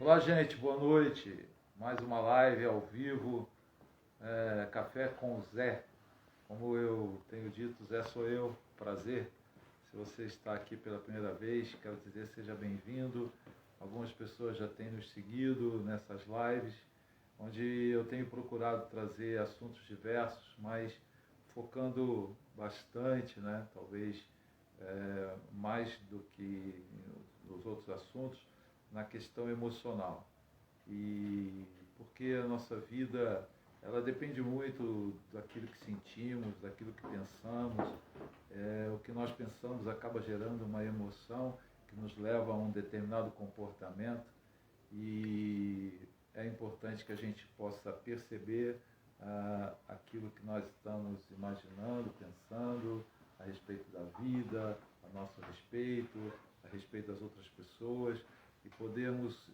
Olá, gente, boa noite. Mais uma live ao vivo, Café com Zé. Como eu tenho dito, Zé sou eu, prazer. Se você está aqui pela primeira vez, quero dizer, seja bem-vindo. Algumas pessoas já têm nos seguido nessas lives, onde eu tenho procurado trazer assuntos diversos, mas focando bastante, né, talvez mais do que nos outros assuntos, na questão emocional. E porque a nossa vida, ela depende muito daquilo que sentimos, daquilo que pensamos. O que nós pensamos acaba gerando uma emoção que nos leva a um determinado comportamento, e é importante que a gente possa perceber aquilo que nós estamos imaginando, pensando a respeito da vida, a nosso respeito, a respeito das outras pessoas, e podermos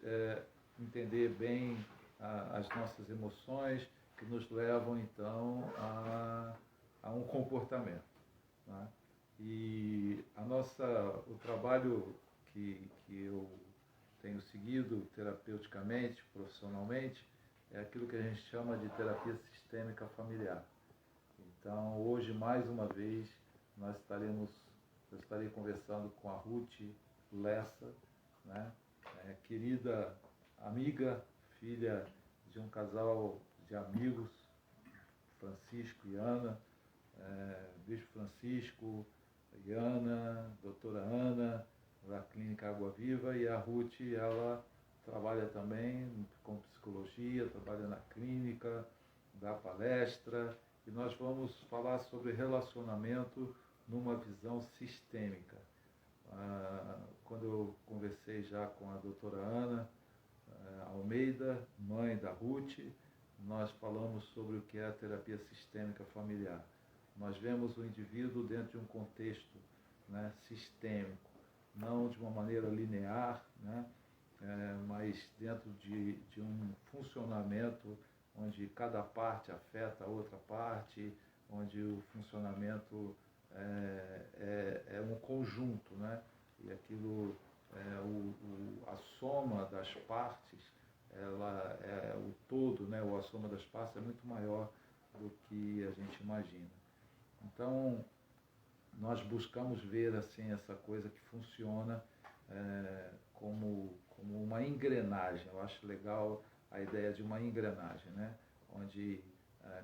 entender bem as nossas emoções que nos levam, então, a um comportamento, né? E o trabalho que eu tenho seguido terapeuticamente, profissionalmente, é aquilo que a gente chama de terapia sistêmica familiar. Então, hoje, mais uma vez, eu estarei conversando com a Ruth Lessa, né? Querida amiga, filha de um casal de amigos, Francisco e Ana, Bispo Francisco e Ana, doutora Ana, da Clínica Água Viva, e a Ruth, ela trabalha também com psicologia, trabalha na clínica, dá palestra, e nós vamos falar sobre relacionamento numa visão sistêmica. Quando eu conversei já com a doutora Ana Almeida, mãe da Ruth, nós falamos sobre o que é a terapia sistêmica familiar. Nós vemos o indivíduo dentro de um contexto, né, sistêmico, não de uma maneira linear, né, mas dentro de um funcionamento onde cada parte afeta a outra parte, onde o funcionamento é um conjunto, né? E aquilo, a soma das partes, ela é o todo, né? Ou a soma das partes é muito maior do que a gente imagina. Então, nós buscamos ver assim essa coisa que funciona como uma engrenagem. Eu acho legal a ideia de uma engrenagem, né? Onde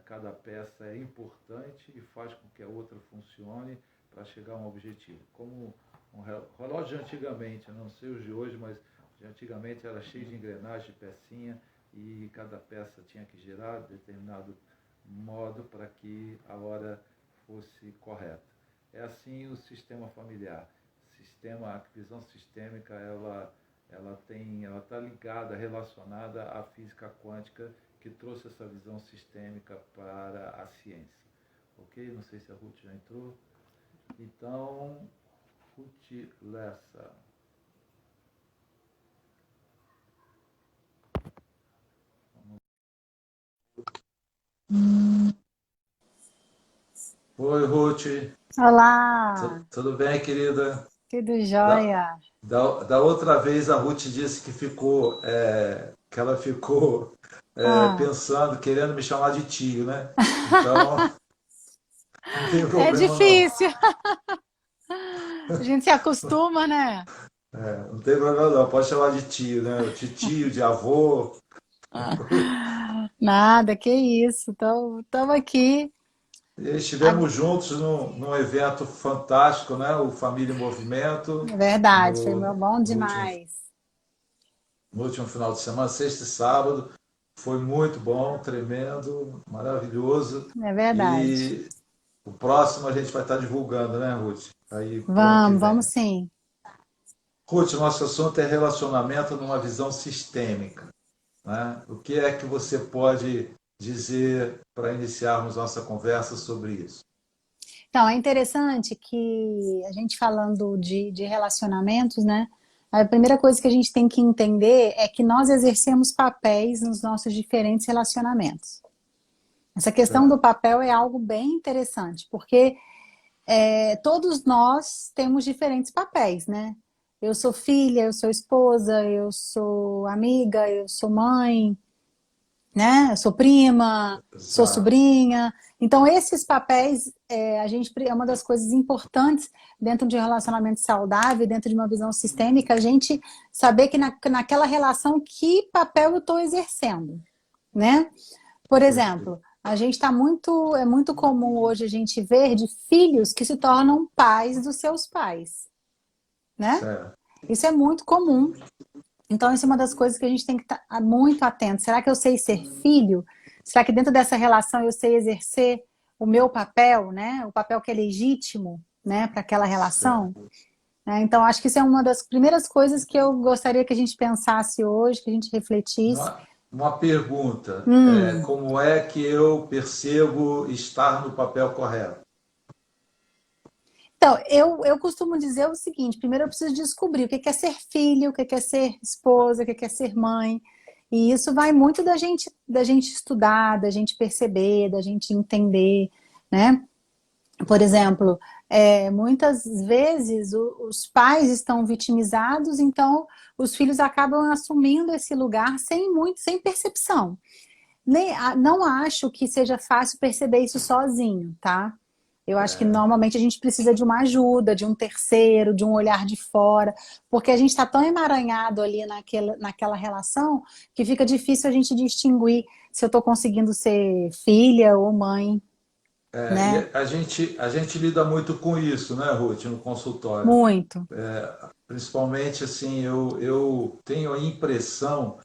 cada peça é importante e faz com que a outra funcione para chegar a um objetivo. Como um relógio de antigamente, eu não sei os de hoje, mas de antigamente era cheio de engrenagem, de pecinha, e cada peça tinha que girar de determinado modo para que a hora fosse correta. É assim o sistema familiar. A visão sistêmica, ela está ligada, relacionada à física quântica, que trouxe essa visão sistêmica para a ciência. Ok? Não sei se a Ruth já entrou. Então, Ruth Lessa. Oi, Ruth. Olá, Tudo bem, querida? tudo Da, jóia? da outra vez a Ruth disse que ela ficou Ah, pensando, querendo me chamar de tio, né? Então, não tem é problema não. difícil, a gente se acostuma, né? Não tem problema não, pode chamar de tio, né? De tio, de avô. Nada, que isso, estamos aqui. E A- estivemos juntos num evento fantástico, né? O Família em Movimento, É verdade, foi no, bom no último, demais. no último final de semana, sexta e sábado. Foi muito bom, tremendo, maravilhoso. É verdade. E o próximo a gente vai estar divulgando, né, Ruth? Aí pro ano que Vamos vem. sim. Ruth, nosso assunto é relacionamento numa visão sistêmica, né? O que é que você pode dizer para iniciarmos nossa conversa sobre isso? Então, é interessante que a gente falando de relacionamentos, né? A primeira coisa que a gente tem que entender é que nós exercemos papéis nos nossos diferentes relacionamentos. Essa questão do Certo. papel é algo bem interessante, porque todos nós temos diferentes papéis, né? Eu sou filha, eu sou esposa, eu sou amiga, eu sou mãe, né? Eu sou prima, sou Exato. sobrinha. Então, esses papéis, é uma das coisas importantes dentro de um relacionamento saudável, dentro de uma visão sistêmica, a gente saber que naquela relação, que papel eu estou exercendo, né? Por Perfeito. exemplo, é muito comum hoje a gente ver de filhos que se tornam pais dos seus pais, né? Certo. Isso é muito comum. Então, isso é uma das coisas que a gente tem que estar muito atento. Será que eu sei ser filho? Será que dentro dessa relação eu sei exercer o meu papel, né? O papel que é legítimo, né, para aquela relação? Certo. Né? Então, acho que isso é uma das primeiras coisas que eu gostaria que a gente pensasse hoje, que a gente refletisse. Uma pergunta, Hum, como é que eu percebo estar no papel correto? Então, eu costumo dizer o seguinte: primeiro eu preciso descobrir o que é ser filho, o que é ser esposa, o que é ser mãe. E isso vai muito da gente estudar, da gente perceber, da gente entender, né? Por exemplo, muitas vezes os pais estão vitimizados, então os filhos acabam assumindo esse lugar sem percepção. Não acho que seja fácil perceber isso sozinho, tá? Eu acho que normalmente a gente precisa de uma ajuda, de um terceiro, de um olhar de fora, porque a gente está tão emaranhado ali naquela relação que fica difícil a gente distinguir se eu estou conseguindo ser filha ou mãe, E né? a gente lida muito com isso, né, Ruth, no consultório. Muito. Principalmente, assim, eu tenho a impressão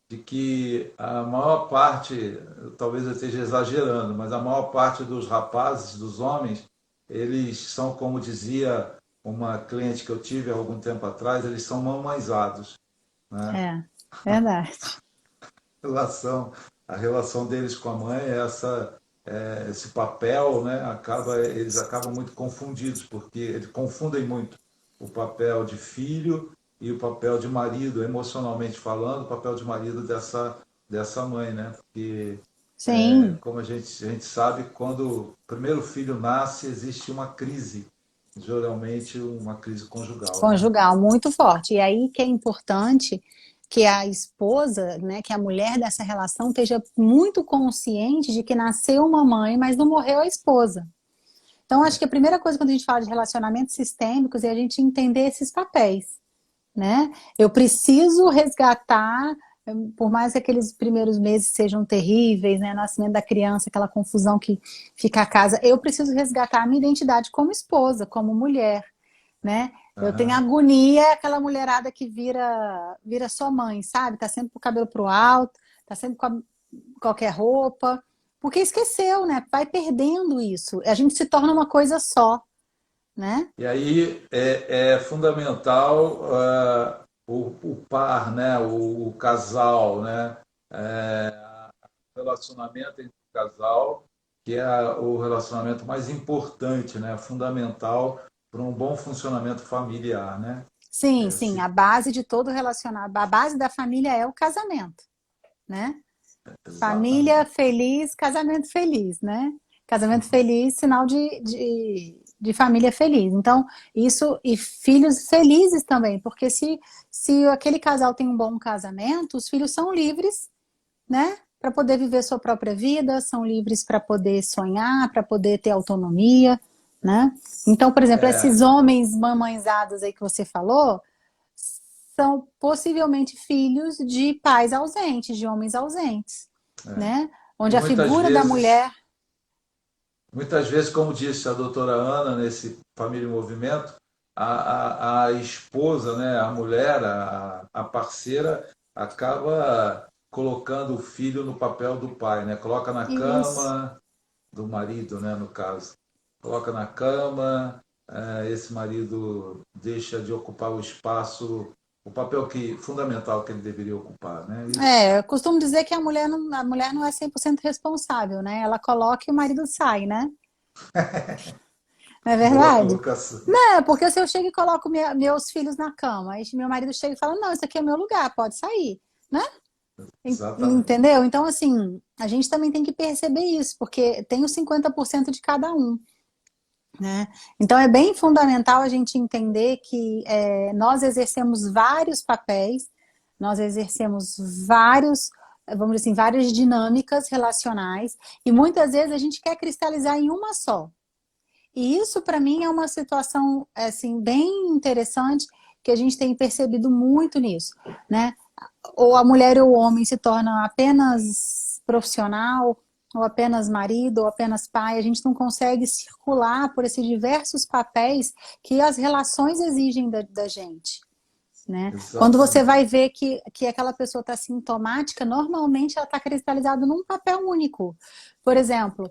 de que a maior parte, talvez eu esteja exagerando, mas a maior parte dos rapazes, dos homens, eles são, como dizia uma cliente que eu tive há algum tempo atrás, eles são mamãezados, né? É, verdade. Relação, a relação deles com a mãe é esse papel, né? Eles acabam muito confundidos, porque eles confundem muito o papel de filho e o papel de marido, emocionalmente falando, o papel de marido dessa mãe, né? Porque, Sim, como a gente sabe, quando o primeiro filho nasce, existe uma crise, geralmente uma crise conjugal, né? conjugal, muito forte. E aí que é importante que a esposa, né, que a mulher dessa relação esteja muito consciente de que nasceu uma mãe, mas não morreu a esposa. Então, acho que a primeira coisa quando a gente fala de relacionamentos sistêmicos é a gente entender esses papéis, né? Eu preciso resgatar, por mais que aqueles primeiros meses sejam terríveis, né? Nascimento da criança, aquela confusão que fica a casa, eu preciso resgatar a minha identidade como esposa, como mulher, né? Eu tenho Aham. agonia, aquela mulherada que vira sua mãe, sabe? Tá sempre com o cabelo pro alto, tá sempre com qualquer roupa, porque esqueceu, né? Vai perdendo isso. A gente se torna uma coisa só, né? E aí é fundamental o par, né? O casal, né? O relacionamento entre o casal, que é o relacionamento mais importante, né? Fundamental para um bom funcionamento familiar, né? Sim, É, sim, se, a base de todo relacionado, a base da família é o casamento, né? Família exatamente. feliz, casamento feliz, né? Casamento feliz, sinal de família feliz. Então, isso, e filhos felizes também, porque se aquele casal tem um bom casamento, os filhos são livres, né? Para poder viver sua própria vida, são livres para poder sonhar, para poder ter autonomia, né? Então, por exemplo, esses É, homens mamãezados aí que você falou, são possivelmente filhos de pais ausentes, de homens ausentes, né? e Onde a figura da mulher. muitas vezes, como disse a doutora Ana nesse Família em Movimento, a esposa, né, a mulher, a parceira, acaba colocando o filho no papel do pai, né? Coloca na Isso. cama do marido, né, no caso. Coloca na cama, esse marido deixa de ocupar o espaço, o papel fundamental que ele deveria ocupar, né? Isso, Eu costumo dizer que a mulher não é 100% responsável, né? Ela coloca e o marido sai, né? Não é boa verdade? colocação. Não, porque se eu chego e coloco meus filhos na cama, aí meu marido chega e fala, não, isso aqui é meu lugar, pode sair, né? Exatamente. Entendeu? Então, assim, a gente também tem que perceber isso, porque tem os 50% de cada um. né? Então é bem fundamental a gente entender que nós exercemos vários papéis, nós exercemos vários, vamos dizer assim, várias dinâmicas relacionais e muitas vezes a gente quer cristalizar em uma só. E isso para mim é uma situação assim bem interessante que a gente tem percebido muito nisso, né? Ou a mulher ou o homem se tornam apenas profissional, ou apenas marido, ou apenas pai. A gente não consegue circular por esses diversos papéis que as relações exigem da gente. Né? Quando você Exatamente. vai ver que aquela pessoa está sintomática, normalmente ela está cristalizada num papel único. Por exemplo,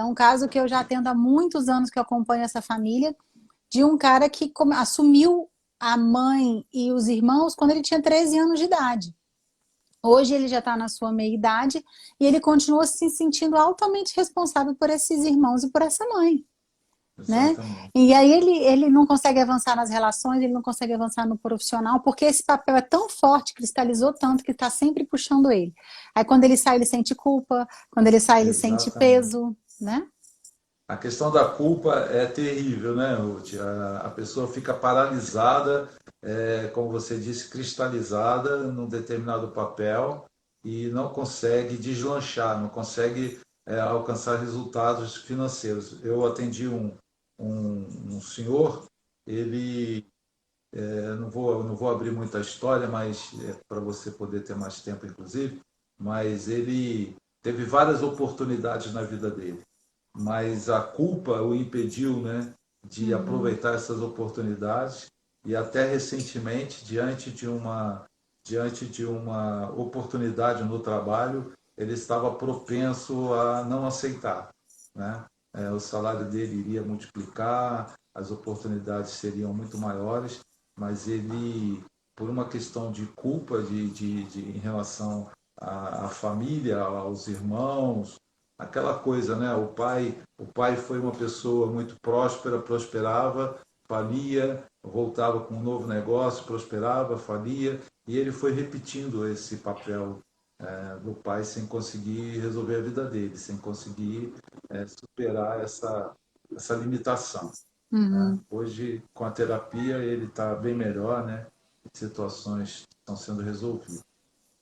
um caso que eu já atendo há muitos anos que eu acompanho essa família, de um cara que assumiu a mãe e os irmãos quando ele tinha 13 anos de idade. Hoje ele já está na sua meia-idade e ele continua se sentindo altamente responsável por esses irmãos e por essa mãe, né? Exatamente. E aí ele não consegue avançar nas relações, ele não consegue avançar no profissional, porque esse papel é tão forte, cristalizou tanto, que está sempre puxando ele. Aí quando ele sai, ele sente culpa, quando ele sai, ele sente Exatamente. peso, né? A questão da culpa é terrível, né, Ruth? A pessoa fica paralisada, como você disse, cristalizada num determinado papel e não consegue deslanchar, não consegue alcançar resultados financeiros. Eu atendi um senhor, ele, não vou abrir muita história, mas para você poder ter mais tempo, inclusive, mas ele teve várias oportunidades na vida dele, mas a culpa o impediu, né, de Uhum. aproveitar essas oportunidades e até recentemente, diante de uma oportunidade no trabalho, ele estava propenso a não aceitar, né? O salário dele iria multiplicar, as oportunidades seriam muito maiores, mas ele, por uma questão de culpa em relação à família, aos irmãos, aquela coisa, né? O pai foi uma pessoa muito próspera, prosperava, falia, voltava com um novo negócio, prosperava, falia, e ele foi repetindo esse papel do pai sem conseguir resolver a vida dele, sem conseguir superar essa limitação, né? Uhum. Hoje, com a terapia, ele está bem melhor, né? Situações estão sendo resolvidas.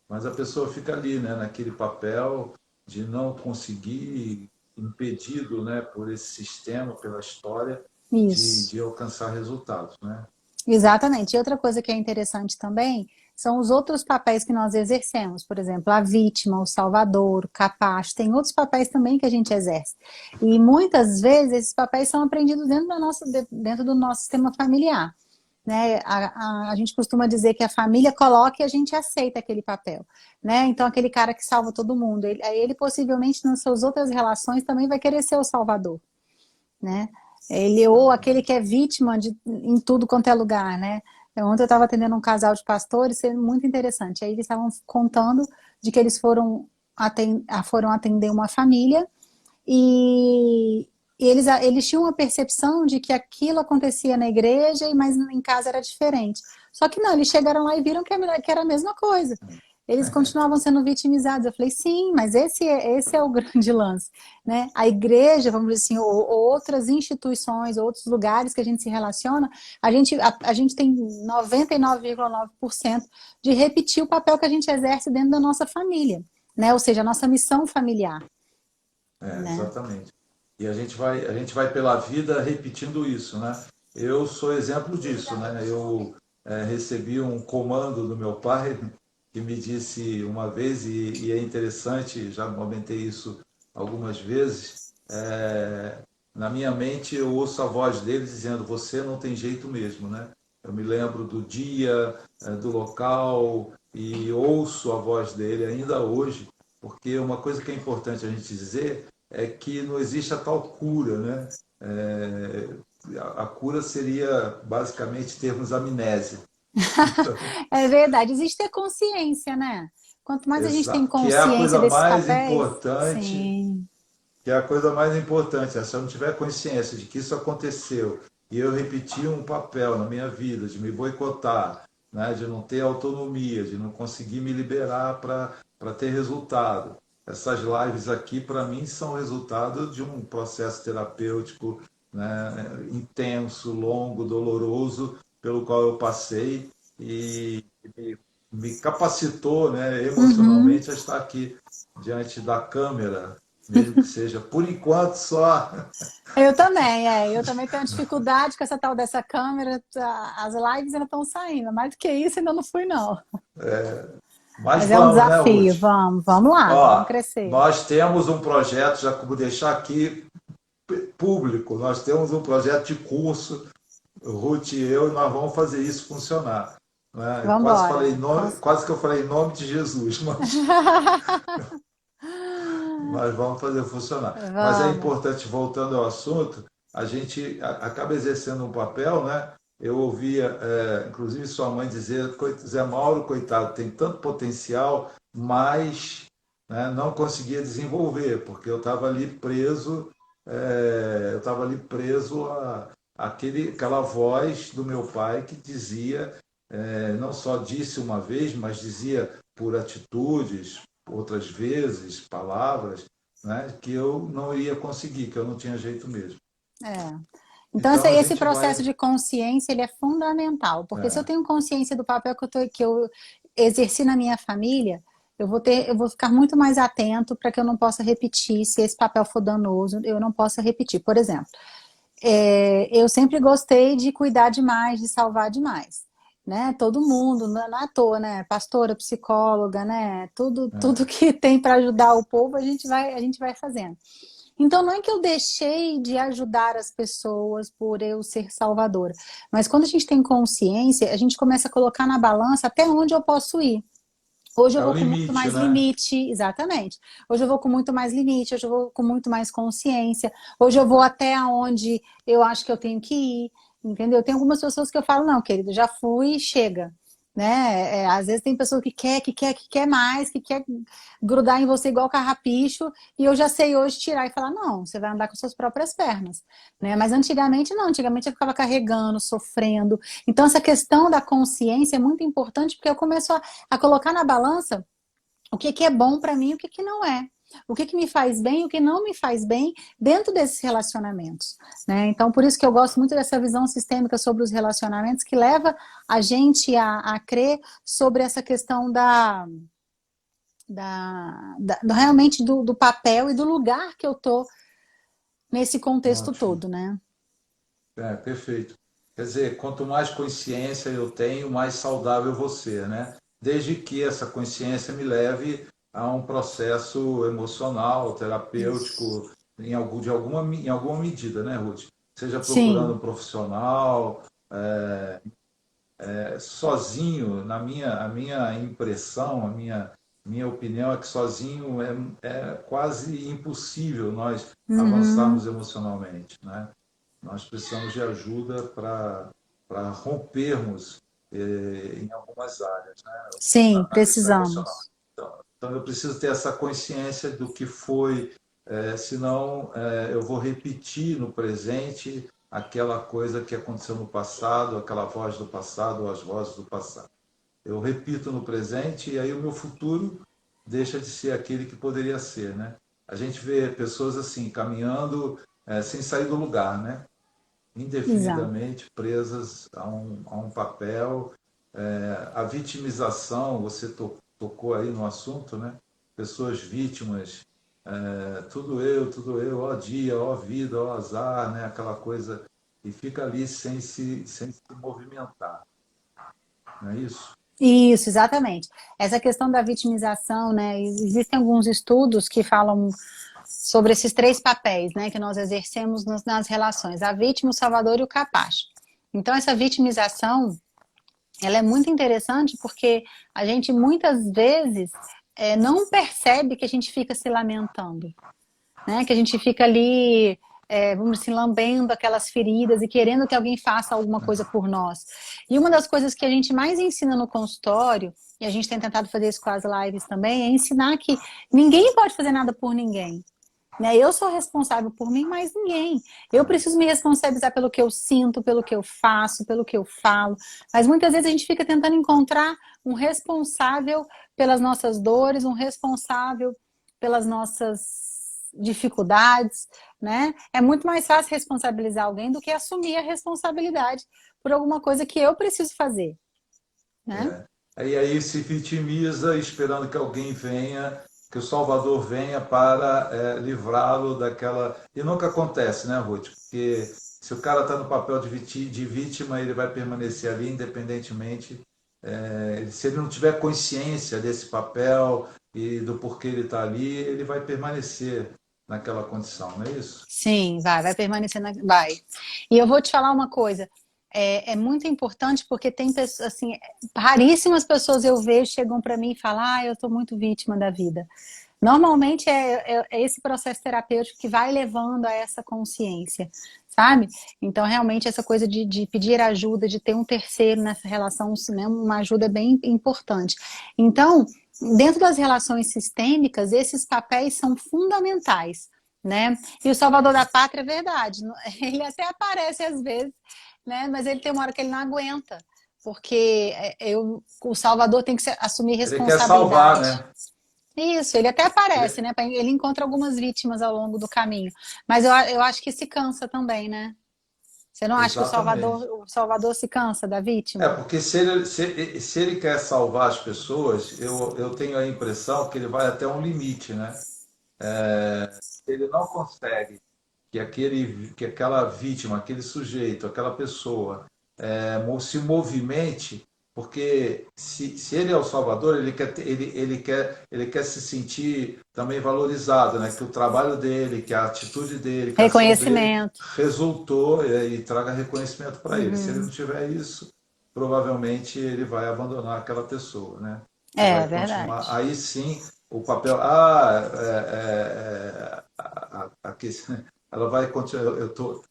Mas a pessoa fica ali, né, naquele papel de não conseguir, impedido, né, por esse sistema, pela história, de, Isso. de alcançar resultados, né? Exatamente. E outra coisa que é interessante também são os outros papéis que nós exercemos, por exemplo, a vítima, o salvador, o capacho, tem outros papéis também que a gente exerce. E muitas vezes esses papéis são aprendidos dentro do nosso sistema familiar. Né? A gente costuma dizer que a família coloca e a gente aceita aquele papel. Né? Então, aquele cara que salva todo mundo, ele possivelmente nas suas outras relações também vai querer ser o salvador. Né? Ele ou aquele que é vítima em tudo quanto é lugar, né? Ontem eu estava atendendo um casal de pastores, sendo muito interessante. Aí eles estavam contando de que eles foram atender uma família e eles tinham uma percepção de que aquilo acontecia na igreja, mas em casa era diferente. Só que não, eles chegaram lá e viram que era a mesma coisa. Eles continuavam sendo vitimizados. Eu falei, sim, mas esse é o grande lance, né? A igreja, vamos dizer assim, ou outras instituições, outros lugares que a gente se relaciona, a gente tem 99,9% de repetir o papel que a gente exerce dentro da nossa família, né? Ou seja, a nossa missão familiar, né? Exatamente. E a gente vai pela vida repetindo isso, né? Eu sou exemplo disso, né? Eu recebi um comando do meu pai que me disse uma vez, e é interessante, já comentei isso algumas vezes, na minha mente eu ouço a voz dele dizendo, você não tem jeito mesmo, né? Eu me lembro do dia, do local, e ouço a voz dele ainda hoje, porque uma coisa que é importante a gente dizer é que não existe a tal cura, né? A cura seria basicamente termos amnésia. Então, É verdade, existe ter consciência, né? Quanto mais a gente tem que é a consciência coisa desses mais papéis, importante, sim, que é a coisa mais importante. Se eu não tiver consciência de que isso aconteceu e eu repetir um papel na minha vida de me boicotar, né, de não ter autonomia, de não conseguir me liberar para ter resultado. Essas lives aqui, para mim, são resultado de um processo terapêutico né, intenso, longo, doloroso, pelo qual eu passei e me capacitou, né, Uhum. emocionalmente a estar aqui diante da câmera, mesmo que seja por enquanto só. Eu também tenho dificuldade com essa tal dessa câmera, as lives ainda estão saindo, mais do que isso ainda não fui não. Mas Mas é um vamos, né, desafio, Ruth? vamos lá, vamos Ó, crescer. nós temos um projeto, já como deixar aqui público, nós temos um projeto de curso, Ruth e eu, e nós vamos fazer isso funcionar. Né? Eu Vamos embora. quase que eu falei em nome de Jesus, mas nós vamos fazer funcionar. Mas é Vamos. importante, voltando ao assunto, a gente acaba exercendo um papel, né? Eu ouvia, inclusive, sua mãe dizer, Zé Mauro, coitado, tem tanto potencial, mas, né, não conseguia desenvolver, porque eu estava ali preso àquela voz do meu pai que dizia, não só disse uma vez, mas dizia por atitudes, outras vezes, palavras, né, que eu não iria conseguir, que eu não tinha jeito mesmo. É. Então, Então a esse gente processo vai. de consciência, ele é fundamental, porque se eu É, tenho consciência do papel que eu exerci na minha família, eu vou ficar muito mais atento para que eu não possa repetir, se esse papel for danoso, eu não possa repetir. Por exemplo, eu sempre gostei de cuidar demais, de salvar demais. Né? Todo mundo, não é à toa, né? Pastora, psicóloga, né? Tudo é, que tem para ajudar o povo, a gente vai fazendo. Então, não é que eu deixei de ajudar as pessoas por eu ser salvadora, mas quando a gente tem consciência, a gente começa a colocar na balança até onde eu posso ir. Hoje eu é o vou com muito limite, mais né? limite, exatamente. Hoje eu vou com muito mais limite, hoje eu vou com muito mais consciência. Hoje eu vou até onde eu acho que eu tenho que ir, entendeu? Tem algumas pessoas que eu falo, não, querido, já fui, chega. Né? Às vezes tem pessoa que quer mais, que quer grudar em você igual carrapicho, e eu já sei hoje tirar e falar, não, você vai andar com suas próprias pernas. Né? Mas antigamente não, antigamente eu ficava carregando, sofrendo. Então essa questão da consciência é muito importante, porque eu começo a colocar na balança o que, que é bom para mim e o que, que não é. O que, que me faz bem e o que não me faz bem dentro desses relacionamentos. Né? Então, por isso que eu gosto muito dessa visão sistêmica sobre os relacionamentos, que leva a gente a crer sobre essa questão realmente do papel e do lugar que eu tô nesse contexto Ótimo. todo, né? Perfeito. Quer dizer, quanto mais consciência eu tenho, mais saudável eu vou ser, né? Desde que essa consciência me leve a um processo emocional, Isso. terapêutico, em alguma medida, né, Ruth? Seja procurando um Sim. profissional, sozinho, a minha impressão, minha opinião é que sozinho é quase impossível nós avançarmos Uhum. emocionalmente, né? Nós precisamos de ajuda para rompermos em algumas áreas, né? Sim, Na questão emocional. precisamos. Então eu preciso ter essa consciência do que foi, senão eu vou repetir no presente aquela coisa que aconteceu no passado, aquela voz do passado ou as vozes do passado. Eu repito no presente e aí o meu futuro deixa de ser aquele que poderia ser, né? A gente vê pessoas assim caminhando sem sair do lugar, né? Exato. Indefinidamente presas a um papel. A vitimização, você tocou aí no assunto, né? Pessoas vítimas, tudo eu, ó dia, ó vida, ó azar, né? Aquela coisa, e fica ali sem se movimentar, não é isso? Isso, exatamente. Essa questão da vitimização, né? Existem alguns estudos que falam sobre esses três papéis, né, que nós exercemos nas relações: a vítima, o salvador e o capacho. Então, essa vitimização, ela é muito interessante porque a gente muitas vezes não percebe que a gente fica se lamentando, né? Que a gente fica ali, vamos dizer assim, lambendo aquelas feridas e querendo que alguém faça alguma coisa por nós. E uma das coisas que a gente mais ensina no consultório, e a gente tem tentado fazer isso com as lives também, é ensinar que ninguém pode fazer nada por ninguém. Né? Eu sou responsável por mim, mas ninguém. Eu preciso me responsabilizar pelo que eu sinto, pelo que eu faço, pelo que eu falo. Mas muitas vezes a gente fica tentando encontrar um responsável pelas nossas dores, um responsável pelas nossas dificuldades, né? É muito mais fácil responsabilizar alguém do que assumir a responsabilidade por alguma coisa que eu preciso fazer, né? E aí se vitimiza esperando que alguém venha, que o Salvador venha para livrá-lo daquela... E nunca acontece, né, Ruth? Porque se o cara está no papel de vítima, ele vai permanecer ali independentemente. Se ele não tiver consciência desse papel e do porquê ele está ali, ele vai permanecer naquela condição, não é isso? Sim, vai permanecer, vai. E eu vou te falar uma coisa, é muito importante porque tem pessoas, assim, raríssimas pessoas eu vejo chegam para mim e falam, eu estou muito vítima da vida. Normalmente é esse processo terapêutico que vai levando a essa consciência, sabe? Então, realmente, essa coisa de pedir ajuda, de ter um terceiro nessa relação, né, uma ajuda bem importante. Então, dentro das relações sistêmicas, esses papéis são fundamentais, né? E o Salvador da Pátria é verdade, ele até aparece às vezes, né? Mas ele tem uma hora que ele não aguenta, porque o Salvador tem que assumir Ele quer salvar, responsabilidade. né? Isso, ele até aparece, né? Ele encontra algumas vítimas ao longo do caminho. Mas eu acho que se cansa também, né? Você não acha que Exatamente. o Salvador se cansa da vítima? Porque se ele quer salvar as pessoas, eu tenho a impressão que ele vai até um limite, né? Se ele não consegue que aquela vítima, aquele sujeito, aquela pessoa se movimente, porque se ele é o salvador, ele quer se sentir também valorizado, né? Que o trabalho dele, que a atitude dele, que a ação dele Reconhecimento. resultou e traga reconhecimento para ele. Se ele Uhum. não tiver isso, provavelmente ele vai abandonar aquela pessoa, né? E É vai continuar. verdade. Aí sim, o papel. Aqui, ela vai continuar.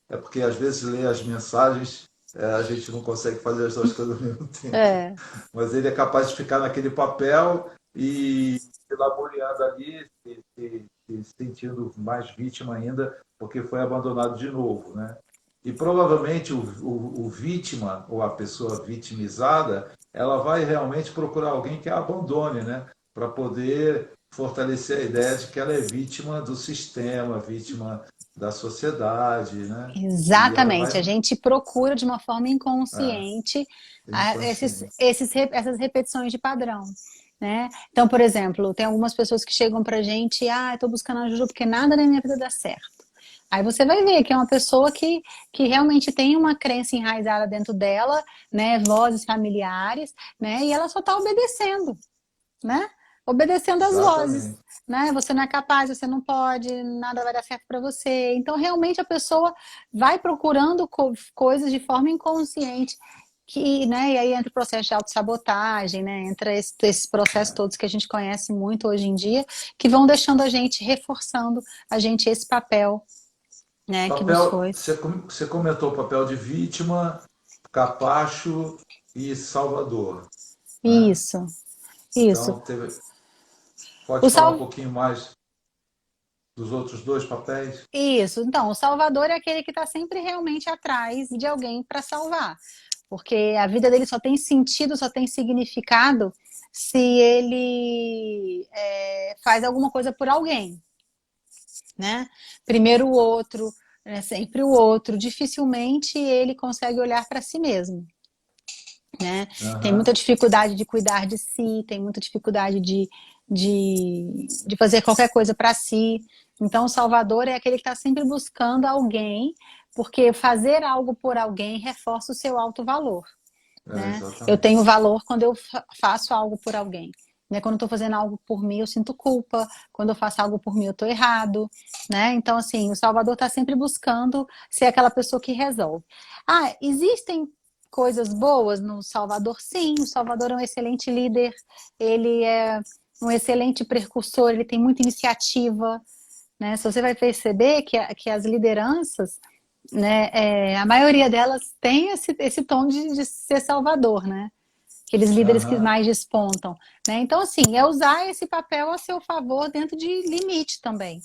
É porque às vezes ler as mensagens a gente não consegue fazer as duas coisas ao mesmo tempo. É, Mas ele é capaz de ficar naquele papel e se laboreando ali, se sentindo mais vítima ainda, porque foi abandonado de novo, né? E provavelmente o vítima, ou a pessoa vitimizada, ela vai realmente procurar alguém que a abandone, né? Para poder fortalecer a ideia de que ela é vítima do sistema, vítima da sociedade, né? E ela vai exatamente. A gente procura de uma forma inconsciente inconsciente. essas repetições de padrão. Né? Então, por exemplo, tem algumas pessoas que chegam pra gente, estou buscando ajuda porque nada na minha vida dá certo. Aí você vai ver que é uma pessoa que realmente tem uma crença enraizada dentro dela, né? Vozes familiares, né? E ela só está obedecendo, né? Obedecendo às vozes, Exatamente. né? Você não é capaz, você não pode, nada vai dar certo para você. Então, realmente, a pessoa vai procurando coisas de forma inconsciente, que, né? E aí entra o processo de autossabotagem, né? Entra esses processos todos que a gente conhece muito hoje em dia, que vão deixando a gente, reforçando a gente esse papel, né? Que nos Papel, foi. você comentou o papel de vítima, capacho e salvador, né? Isso, isso. Então, pode O falar um sal... pouquinho mais dos outros dois papéis? Isso, então, o salvador é aquele que está sempre realmente atrás de alguém para salvar. Porque a vida dele só tem sentido, só tem significado se ele faz alguma coisa por alguém, né? Primeiro o outro, né? Sempre o outro. Dificilmente ele consegue olhar para si mesmo, né? Tem Aham. muita dificuldade de cuidar de si, tem muita dificuldade de fazer qualquer coisa para si. Então, o salvador é aquele que está sempre buscando alguém, porque fazer algo por alguém reforça o seu alto valor, né? Eu tenho Exatamente. valor quando eu faço algo por alguém. Né? Quando eu estou fazendo algo por mim, eu sinto culpa. Quando eu faço algo por mim, eu estou errado. Né? Então, assim, o Salvador está sempre buscando ser aquela pessoa que resolve. Existem coisas boas no Salvador? Sim, o Salvador é um excelente líder. Ele é um excelente precursor, ele tem muita iniciativa. Né? Se você vai perceber que as lideranças, né, a maioria delas tem esse tom de ser salvador, né? Aqueles líderes que Aham. mais despontam, né? Então, assim, é usar esse papel a seu favor dentro de limite também,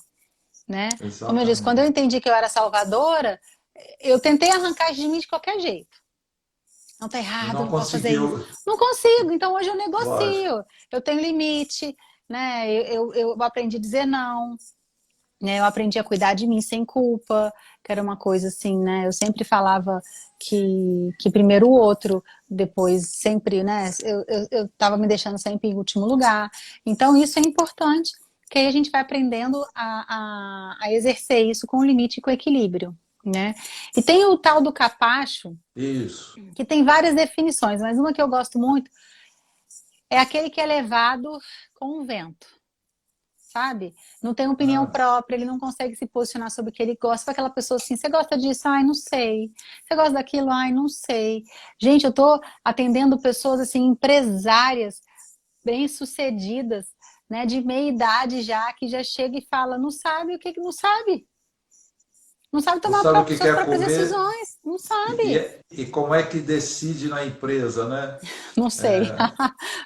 né? Como eu disse, quando eu Exatamente. entendi que eu era salvadora, eu tentei arrancar isso de mim de qualquer jeito. Não tá E errado, não não posso fazer isso. conseguiu, Não consigo, então hoje eu lógico. negocio. Eu tenho limite, né? Eu aprendi a dizer não, né? Eu aprendi a cuidar de mim sem culpa, que era uma coisa assim, né? Eu sempre falava que primeiro o outro, depois sempre, né? Eu tava me deixando sempre em último lugar. Então isso é importante, que aí a gente vai aprendendo a exercer isso com limite e com equilíbrio, né? E tem o tal do capacho, Isso. que tem várias definições, mas uma que eu gosto muito é aquele que é levado com o vento, sabe? Não tem opinião Ah, própria, ele não consegue se posicionar sobre o que ele gosta. Para aquela pessoa assim, você gosta disso? Ai, não sei. Você gosta daquilo? Ai, não sei. Gente, eu tô atendendo pessoas assim, empresárias bem-sucedidas, né, de meia idade já, que já chega e fala, não sabe o que não sabe. Não sabe não tomar sabe o que suas quer próprias comer decisões. Não e, sabe. e como é que decide na empresa, né? Não sei.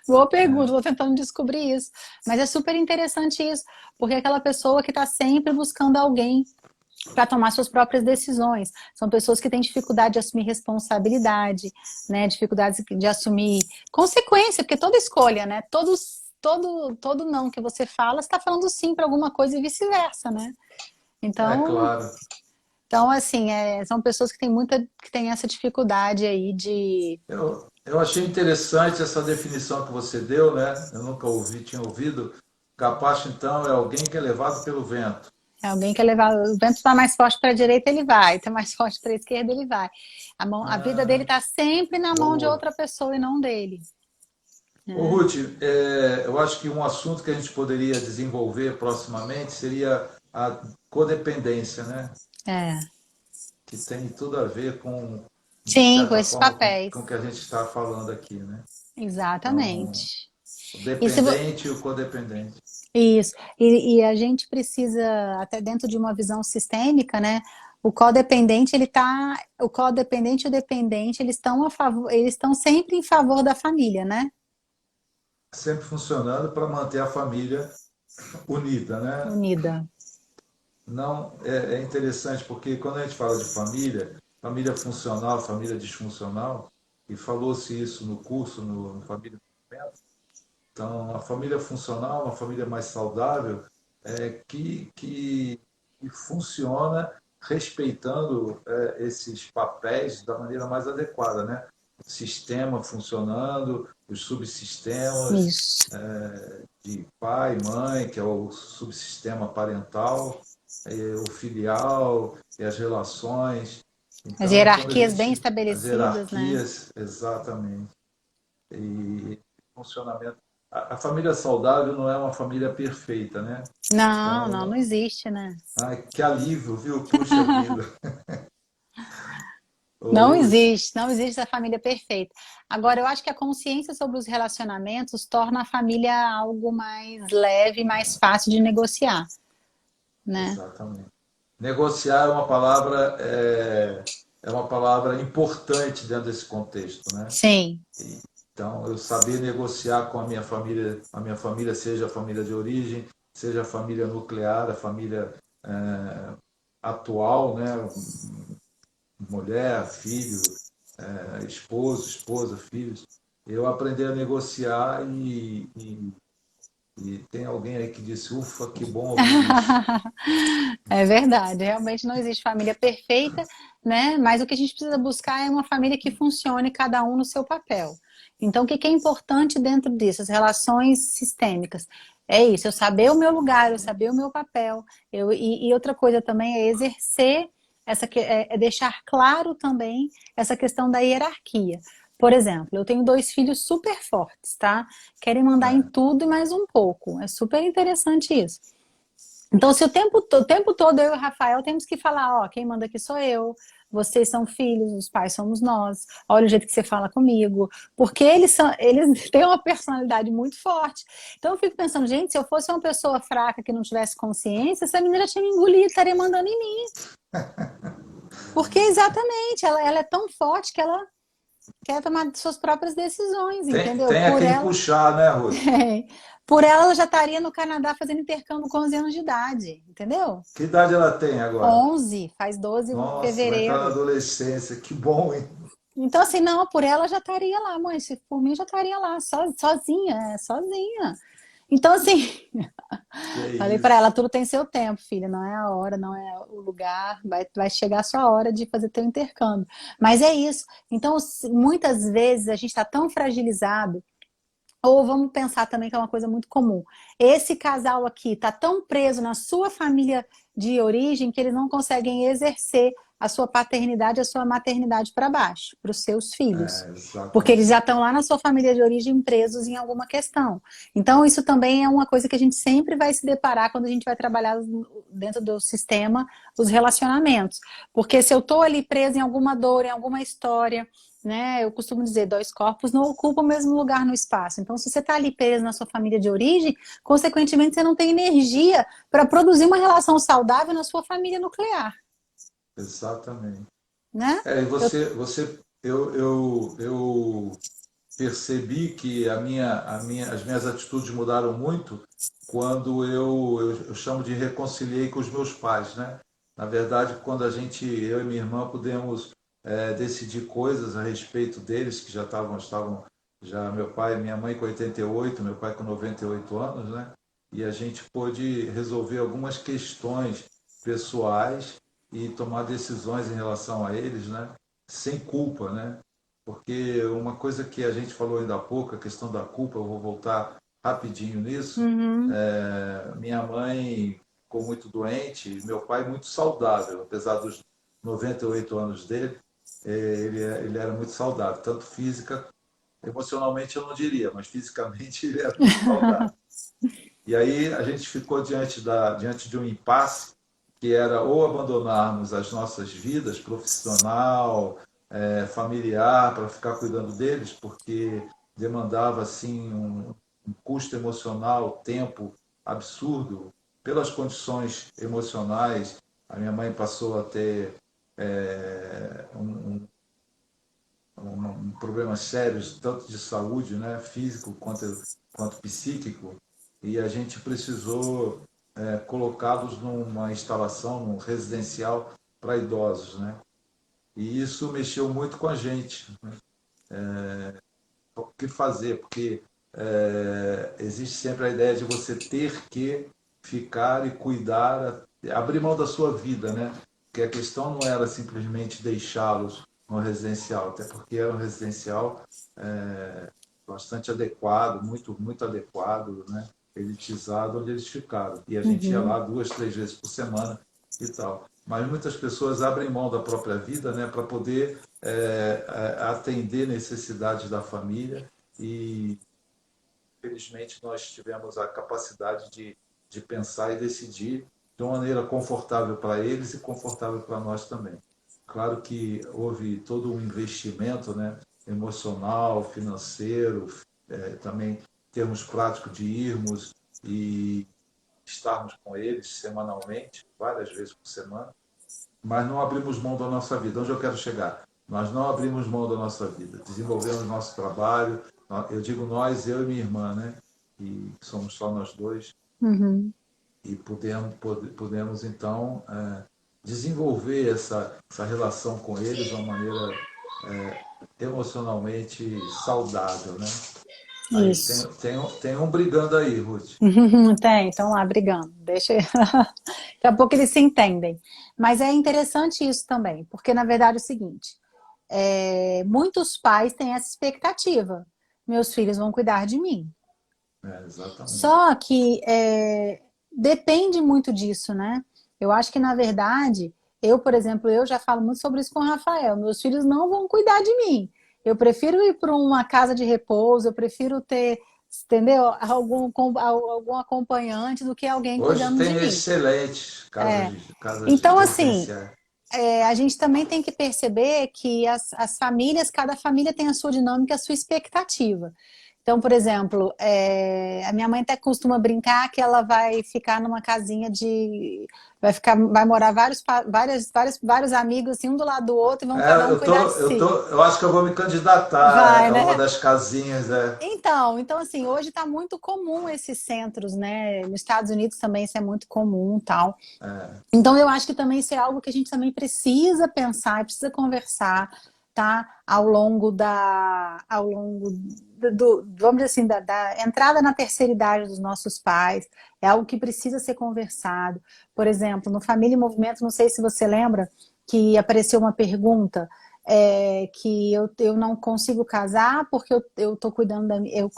Boa pergunta, vou tentando descobrir isso. Mas é super interessante isso, porque é aquela pessoa que está sempre buscando alguém para tomar suas próprias decisões. São pessoas que têm dificuldade de assumir responsabilidade, né? Dificuldade de assumir consequência, porque toda escolha, né? Todo não que você fala, você está falando sim para alguma coisa e vice-versa, né? É Então, claro. então assim, são pessoas que têm essa dificuldade aí de. Eu achei interessante essa definição que você deu, né? Eu nunca ouvi, tinha ouvido. Capacho, então, é alguém que é levado pelo vento. É alguém que levar, o vento está mais forte para a direita, ele vai, está mais forte para a esquerda, ele vai. A vida dele Ah, está sempre na mão de boa. outra pessoa e não dele, Ô, né? Ruth, eu acho que um assunto que a gente poderia desenvolver proximamente seria a codependência, né? É. Que tem tudo a ver com, de Sim, com certa esses forma, papéis. com o que a gente está falando aqui, né? Então, Exatamente. o E se, dependente e o codependente. isso. E a gente precisa, até dentro de uma visão sistêmica, né? O codependente, o codependente e o dependente, eles estão a favor, eles estão sempre em favor da família, né? Sempre funcionando para manter a família unida, né? Unida. Não, é interessante porque quando a gente fala de família, família funcional, família disfuncional, e falou-se isso no curso, no Família Movimento, então a família funcional, uma família mais saudável, que funciona respeitando esses papéis da maneira mais adequada, né? O sistema funcionando, os subsistemas Isso. de pai, mãe, que é o subsistema parental, o filial e as relações. As Então, quando a hierarquias bem gente. As estabelecidas, né? hierarquias, exatamente. E funcionamento. A família saudável não é uma família perfeita, né? Não, não, Então, não existe, né? ai, que alívio, viu? Puxa vida. Não Ô, Ruth, existe, não existe a família perfeita. Agora, eu acho que a consciência sobre os relacionamentos torna a família algo mais leve, mais fácil de negociar, né? exatamente. Negociar é uma palavra importante dentro desse contexto, né? Sim, Então, eu saber negociar com a minha família, seja a família de origem, seja a família nuclear, a família atual, né? Mulher, filho, esposo, esposa, filhos. Eu aprendi a negociar e tem alguém aí que disse, ufa, que bom ouvir isso. é verdade. Realmente não existe família perfeita, né? Mas o que a gente precisa buscar é uma família que funcione cada um no seu papel. Então, o que é importante dentro disso? As relações sistêmicas. É isso, eu saber o meu lugar, eu saber o meu papel. E outra coisa também é exercer é deixar claro também essa questão da hierarquia. Por exemplo, eu tenho dois filhos super fortes, tá? Querem mandar em É, tudo e mais um pouco. É super interessante isso. Então, se o tempo todo eu e o Rafael temos que falar, ó, quem manda aqui sou eu, vocês são filhos, os pais somos nós, olha o jeito que você fala comigo, porque eles têm uma personalidade muito forte. Então eu fico pensando, gente, se eu fosse uma pessoa fraca que não tivesse consciência, essa menina tinha me engolido, estaria mandando em mim. Porque exatamente, ela é tão forte que ela quer tomar suas próprias decisões, entendeu? tem a quem puxar, né, Ruth? Por ela já estaria no Canadá fazendo intercâmbio com 11 anos de idade, entendeu? Que idade ela tem agora? 11, faz 12 em Nossa, vai entrar na fevereiro. adolescência. Que bom, hein? Então, assim, não, por ela já estaria lá, mãe. Se por mim já estaria lá, sozinha, sozinha. Então, assim, Que é falei para ela, isso. tudo tem seu tempo, filha, não é a hora, não é o lugar, vai chegar a sua hora de fazer teu intercâmbio. Mas é isso. Então, muitas vezes a gente está tão fragilizado, ou vamos pensar também que é uma coisa muito comum. Esse casal aqui está tão preso na sua família de origem que eles não conseguem exercer a sua paternidade, a sua maternidade para baixo, para os seus filhos. É, Porque eles já exatamente. estão lá na sua família de origem presos em alguma questão. Então, isso também é uma coisa que a gente sempre vai se deparar quando a gente vai trabalhar dentro do sistema os relacionamentos. Porque se eu estou ali presa em alguma dor, em alguma história, né? Eu costumo dizer, dois corpos não ocupam o mesmo lugar no espaço. Então, se você está ali preso na sua família de origem, consequentemente, você não tem energia para produzir uma relação saudável na sua família nuclear, Exatamente. né? É, e Eu... eu percebi que as minhas atitudes mudaram muito quando eu chamo de reconciliei com os meus pais, né? Na verdade, quando eu e minha irmã pudemos decidir coisas a respeito deles, que estavam já meu pai e minha mãe com 88, meu pai com 98 anos, né? E a gente pôde resolver algumas questões pessoais e tomar decisões em relação a eles, né? Sem culpa, né? Porque uma coisa que a gente falou ainda há pouco, a questão da culpa, eu vou voltar rapidinho nisso. Uhum, Minha mãe ficou muito doente, meu pai muito saudável, apesar dos 98 anos dele, ele era muito saudável, tanto física, emocionalmente eu não diria, mas fisicamente ele era muito saudável. E aí a gente ficou diante de um impasse que era ou abandonarmos as nossas vidas profissional, familiar, para ficar cuidando deles, porque demandava assim um custo emocional, tempo absurdo, pelas condições emocionais. A minha mãe passou a ter problemas sérios, tanto de saúde, né, físico quanto psíquico, e a gente precisou colocá-los numa instalação, num residencial para idosos, né? E isso mexeu muito com a gente. Né? O que fazer? Porque existe sempre a ideia de você ter que ficar e cuidar, abrir mão da sua vida, né? Porque a questão não era simplesmente deixá-los no residencial, até porque era um residencial bastante adequado, muito adequado, né? Elitizado, onde eles ficaram. E a gente ia uhum. lá 2, 3 vezes por semana e tal. Mas muitas pessoas abrem mão da própria vida, né, para poder atender necessidades da família e, felizmente, nós tivemos a capacidade de pensar e decidir de uma maneira confortável para eles e confortável para nós também. Claro que houve todo um investimento, né, emocional, financeiro, também em termos práticos de irmos e estarmos com eles semanalmente, várias vezes por semana, mas não abrimos mão da nossa vida. Onde eu quero chegar? Nós não abrimos mão da nossa vida, desenvolvemos nosso trabalho. Eu digo nós, eu e minha irmã, né? E somos só nós dois Uhum. e podemos então desenvolver essa relação com eles de uma maneira emocionalmente saudável, né? Aí Isso. tem um brigando aí, Ruth. Tem, estão lá brigando. Deixa. Daqui a pouco eles se entendem. Mas é interessante isso também, porque na verdade é o seguinte: muitos pais têm essa expectativa. Meus filhos vão cuidar de mim. Exatamente. Só que depende muito disso, né? Eu acho que, na verdade, eu, por exemplo, eu já falo muito sobre isso com o Rafael. Meus filhos não vão cuidar de mim. Eu prefiro ir para uma casa de repouso, eu prefiro ter, entendeu? Algum acompanhante do que alguém Hoje cuidando de tem mim. excelentes É. casas Então, assim, residenciais. a gente também tem que perceber que as famílias, cada família tem a sua dinâmica, a sua expectativa. Então, por exemplo, a minha mãe até costuma brincar que ela vai ficar numa casinha de. Vai morar vários amigos, assim, um do lado do outro, e vão cada um cuidar de si. Eu acho que eu vou me candidatar Vai, a uma né? das casinhas. Então assim, hoje está muito comum esses centros, né? Nos Estados Unidos também isso é muito comum, tal. Então eu acho que também isso é algo que a gente também precisa pensar, precisa conversar, tá ao longo vamos dizer assim, da entrada na terceira idade dos nossos pais, é algo que precisa ser conversado. Por exemplo, no Família em Movimento, não sei se você lembra, que apareceu uma pergunta, que eu não consigo casar porque eu tô cuidando eu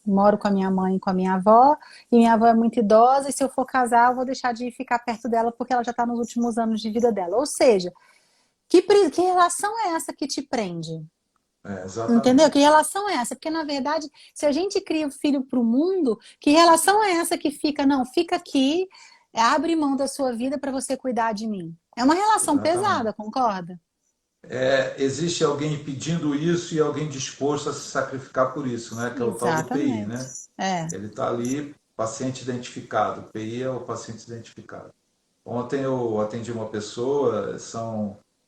moro com a minha mãe e com a minha avó, e minha avó é muito idosa, e se eu for casar, eu vou deixar de ficar perto dela porque ela já está nos últimos anos de vida dela. Ou seja, que relação é essa que te prende? Entendeu? Que Exatamente. relação é essa? Porque, na verdade, se a gente cria o filho para o mundo, que relação é essa que fica, não, fica aqui, abre mão da sua vida para você cuidar de mim? É uma relação pesada, Exatamente. concorda? Existe alguém pedindo isso e alguém disposto a se sacrificar por isso, né? Que é o tal do PI, Exatamente. né? É. Ele está ali, paciente identificado. PI é o paciente identificado. Ontem eu atendi uma pessoa,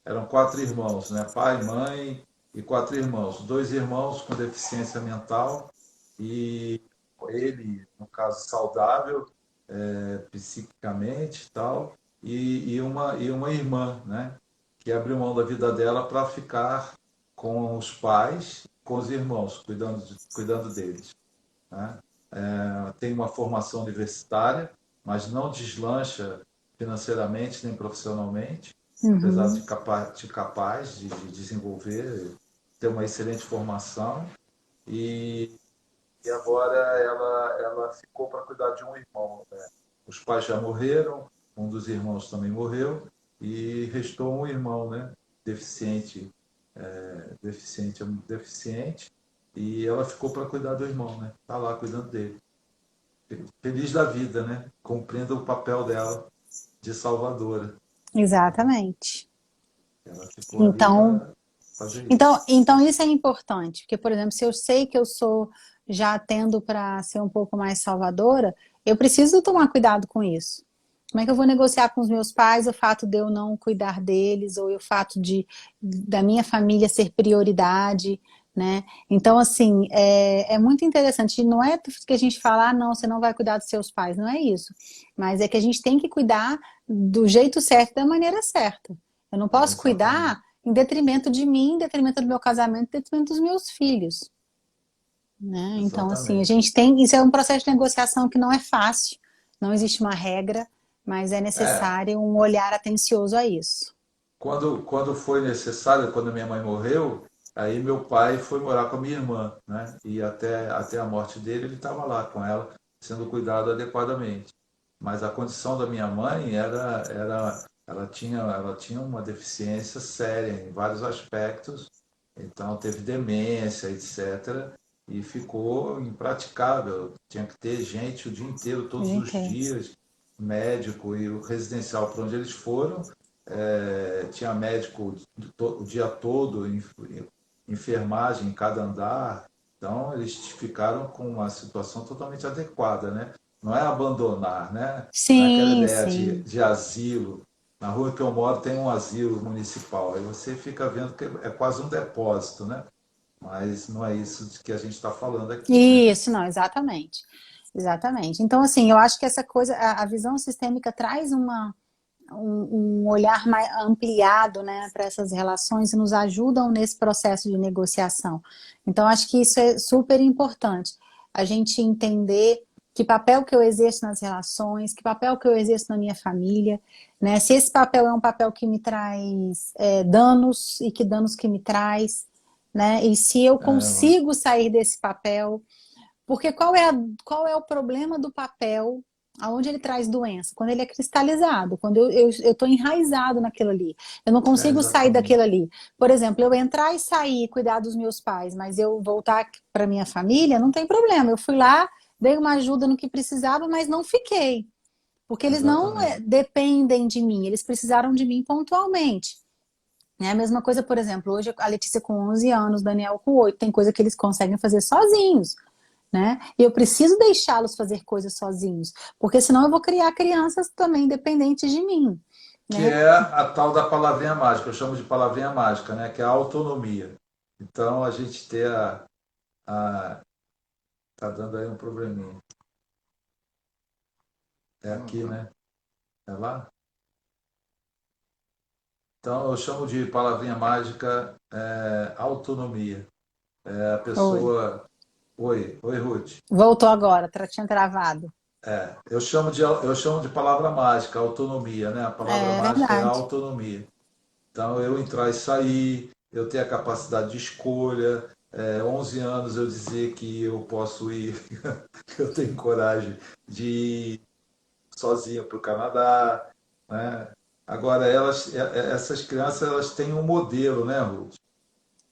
eram quatro irmãos, né? Pai, mãe e quatro irmãos. Dois irmãos com deficiência mental e ele, no caso, saudável, psiquicamente e tal, e uma irmã, né? Que abriu mão da vida dela para ficar com os pais, com os irmãos, cuidando deles, né? Tem uma formação universitária, mas não deslancha financeiramente nem profissionalmente, apesar Uhum. de capaz de desenvolver, ter uma excelente formação. E, e agora ela ficou para cuidar de um irmão, né? Os pais já morreram, um dos irmãos também morreu, e restou um irmão, né? Deficiente, deficiente, e ela ficou para cuidar do irmão, né? Tá lá cuidando dele. Feliz da vida, né? Cumprindo o papel dela de salvadora. Exatamente. Ela ficou ali Então, para fazer isso. então isso é importante, porque, por exemplo, se eu sei que eu sou já tendo para ser um pouco mais salvadora, eu preciso tomar cuidado com isso. Como é que eu vou negociar com os meus pais o fato de eu não cuidar deles, ou o fato da minha família ser prioridade, né? Então, assim, é muito interessante. Não é que a gente fala, ah, não, você não vai cuidar dos seus pais, não é isso. Mas é que a gente tem que cuidar do jeito certo, da maneira certa. Eu não posso Exatamente. cuidar em detrimento de mim, em detrimento do meu casamento, em detrimento dos meus filhos, né? Então, assim, a Exatamente. gente tem, isso é um processo de negociação que não é fácil, não existe uma regra, mas é É, necessário um olhar atencioso a isso. quando foi necessário, quando minha mãe morreu, aí meu pai foi morar com a minha irmã, né? E até a morte dele, ele estava lá com ela, sendo cuidado adequadamente. Mas a condição da minha mãe ela tinha uma deficiência séria em vários aspectos, então teve demência, etc. E ficou impraticável. Tinha que ter gente o dia inteiro, A todos gente os tem. dias, médico e o residencial para onde eles foram. Tinha médico o dia todo, enfermagem em cada andar. Então, eles ficaram com uma situação totalmente adequada, né? Não é abandonar, né? Não é aquela Sim, ideia de, sim. de asilo. Na rua que eu moro tem um asilo municipal. Aí você fica vendo que é quase um depósito, né? Mas não é isso de que a gente está falando aqui, né? Isso, não, exatamente. Exatamente. Então, assim, eu acho que essa coisa, a visão sistêmica traz um olhar mais ampliado, né, para essas relações e nos ajudam nesse processo de negociação. Então, acho que isso é super importante. A gente entender que papel que eu exerço nas relações, que papel que eu exerço na minha família, né? Se esse papel é um papel que me traz danos e que danos que me traz, né? E se eu É, consigo sair desse papel, porque qual é o problema do papel aonde ele traz doença? Quando ele é cristalizado, quando eu estou enraizado naquilo ali. Eu não consigo sair daquilo exatamente. ali. Por exemplo, eu entrar e sair e cuidar dos meus pais, mas eu voltar para minha família, não tem problema. Eu fui lá, dei uma ajuda no que precisava, mas não fiquei. Porque eles não Exatamente. dependem de mim, eles precisaram de mim pontualmente. É a mesma coisa, por exemplo, hoje a Letícia com 11 anos, Daniel com 8, tem coisa que eles conseguem fazer sozinhos, né? E eu preciso deixá-los fazer coisas sozinhos, porque senão eu vou criar crianças também dependentes de mim, Que né? é a tal da palavrinha mágica, eu chamo de palavrinha mágica, né? Que é a autonomia. Então, a gente ter a tá dando aí um probleminha. É aqui, né? É lá? Então, eu chamo de palavrinha mágica autonomia. A Oi. pessoa. Oi, oi, Ruth. Voltou agora, tinha travado. Eu chamo de palavra mágica, autonomia, né? A palavra É mágica é a verdade. autonomia. Então, eu entrar e sair, eu ter a capacidade de escolha. 11 anos eu dizer que eu posso ir, eu tenho coragem de ir sozinho para o Canadá, né? Agora, essas crianças, elas têm um modelo, né, Ruth?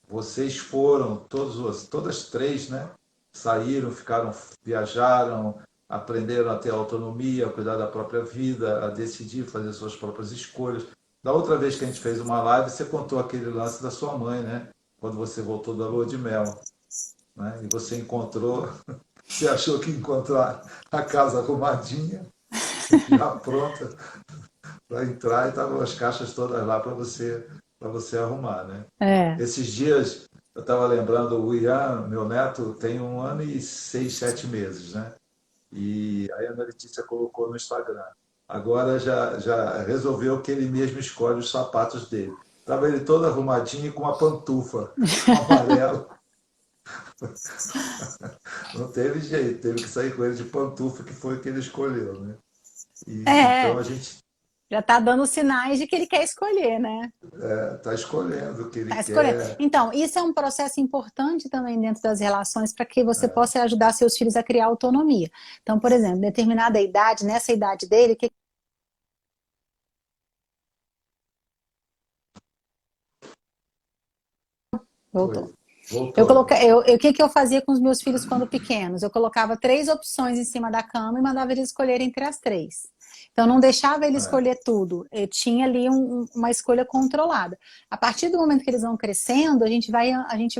Vocês foram, todas três, né? Saíram, ficaram, viajaram, aprenderam a ter autonomia, a cuidar da própria vida, a decidir, fazer suas próprias escolhas. Da outra vez que a gente fez uma live, você contou aquele lance da sua mãe, né? Quando você voltou da lua de mel, né? E você encontrou, você achou que encontrou a casa arrumadinha, já pronta para entrar e estavam as caixas todas lá para você arrumar, né? É. Esses dias eu estava lembrando, o Ian, meu neto, tem 1 ano e 6, 7 meses, né? E aí a Ana Letícia colocou no Instagram. Agora já resolveu que ele mesmo escolhe os sapatos dele. Estava ele todo arrumadinho com uma pantufa amarela. Não teve jeito, teve que sair com ele de pantufa, que foi o que ele escolheu, né? Então É, a gente já está dando sinais de que ele quer escolher, né? está escolhendo o que ele Tá escolhendo. quer. Então, isso é um processo importante também dentro das relações para que você possa ajudar seus filhos a criar autonomia. Então, por exemplo, determinada idade, nessa idade dele, o que Oi, voltou? voltou agora. O que que eu fazia com os meus filhos quando pequenos? Eu colocava três opções em cima da cama e mandava eles escolherem entre as três. Então, não deixava ele É, escolher tudo. Eu tinha ali uma escolha controlada. A partir do momento que eles vão crescendo, a gente